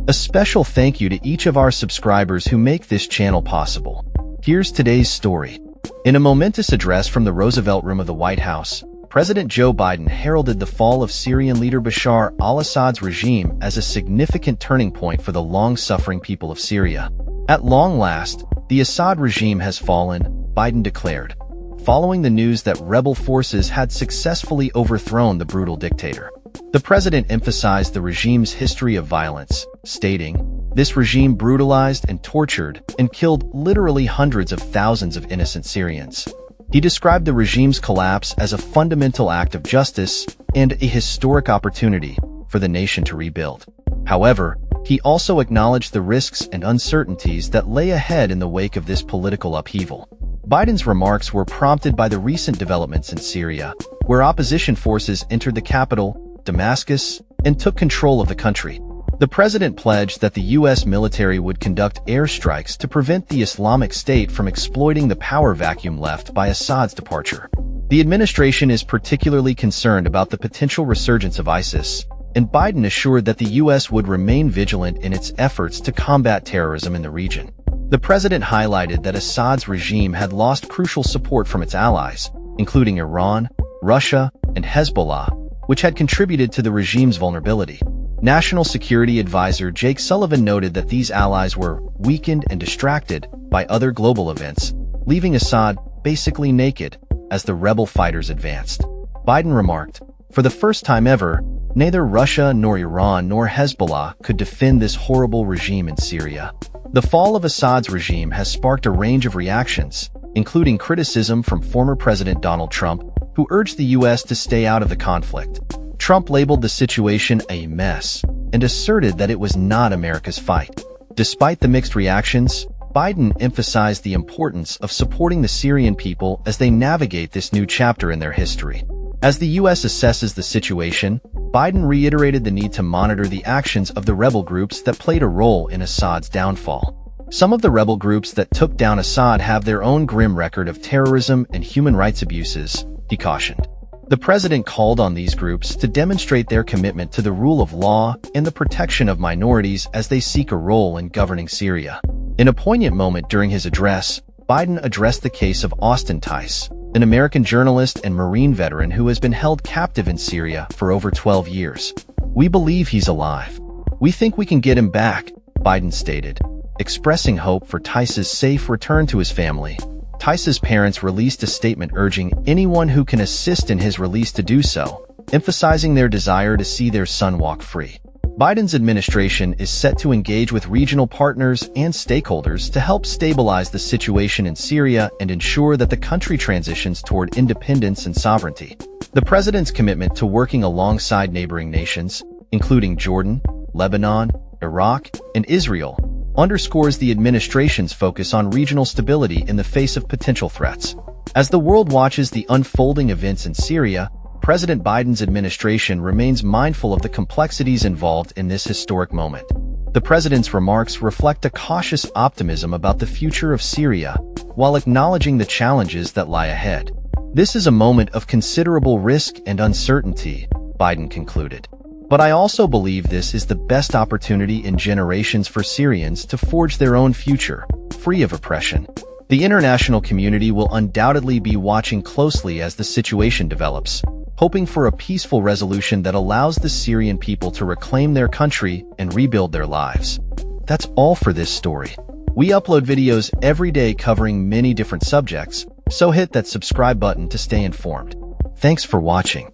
A special thank you to each of our subscribers who make this channel possible. Here's today's story. In a momentous address from the Roosevelt Room of the White House, President Joe Biden heralded the fall of Syrian leader Bashar al-Assad's regime as a significant turning point for the long-suffering people of Syria. At long last, the Assad regime has fallen, Biden declared, following the news that rebel forces had successfully overthrown the brutal dictator. The president emphasized the regime's history of violence, stating, "This regime brutalized and tortured and killed literally hundreds of thousands of innocent Syrians." He described the regime's collapse as a fundamental act of justice and a historic opportunity for the nation to rebuild. However, he also acknowledged the risks and uncertainties that lay ahead in the wake of this political upheaval. Biden's remarks were prompted by the recent developments in Syria, where opposition forces entered the capital, Damascus, and took control of the country. The president pledged that the U.S. military would conduct airstrikes to prevent the Islamic State from exploiting the power vacuum left by Assad's departure. The administration is particularly concerned about the potential resurgence of ISIS, and Biden assured that the U.S. would remain vigilant in its efforts to combat terrorism in the region. The president highlighted that Assad's regime had lost crucial support from its allies, including Iran, Russia, and Hezbollah, which had contributed to the regime's vulnerability. National Security Advisor Jake Sullivan noted that these allies were weakened and distracted by other global events, leaving Assad basically naked as the rebel fighters advanced. Biden remarked, "For the first time ever, neither Russia nor Iran nor Hezbollah could defend this horrible regime in Syria." The fall of Assad's regime has sparked a range of reactions, including criticism from former President Donald Trump, who urged the U.S. to stay out of the conflict. Trump labeled the situation a mess and asserted that it was not America's fight. Despite the mixed reactions, Biden emphasized the importance of supporting the Syrian people as they navigate this new chapter in their history. As the U.S. assesses the situation, Biden reiterated the need to monitor the actions of the rebel groups that played a role in Assad's downfall. Some of the rebel groups that took down Assad have their own grim record of terrorism and human rights abuses, he cautioned. The president called on these groups to demonstrate their commitment to the rule of law and the protection of minorities as they seek a role in governing Syria. In a poignant moment during his address, Biden addressed the case of Austin Tice, an American journalist and Marine veteran who has been held captive in Syria for over 12 years. "We believe he's alive. We think we can get him back," Biden stated, expressing hope for Tice's safe return to his family. Tice's parents released a statement urging anyone who can assist in his release to do so, emphasizing their desire to see their son walk free. Biden's administration is set to engage with regional partners and stakeholders to help stabilize the situation in Syria and ensure that the country transitions toward independence and sovereignty. The president's commitment to working alongside neighboring nations, including Jordan, Lebanon, Iraq, and Israel, underscores the administration's focus on regional stability in the face of potential threats. As the world watches the unfolding events in Syria, President Biden's administration remains mindful of the complexities involved in this historic moment. The president's remarks reflect a cautious optimism about the future of Syria, while acknowledging the challenges that lie ahead. "This is a moment of considerable risk and uncertainty," Biden concluded. "But I also believe this is the best opportunity in generations for Syrians to forge their own future, free of oppression." The international community will undoubtedly be watching closely as the situation develops, hoping for a peaceful resolution that allows the Syrian people to reclaim their country and rebuild their lives. That's all for this story. We upload videos every day covering many different subjects, so hit that subscribe button to stay informed. Thanks for watching.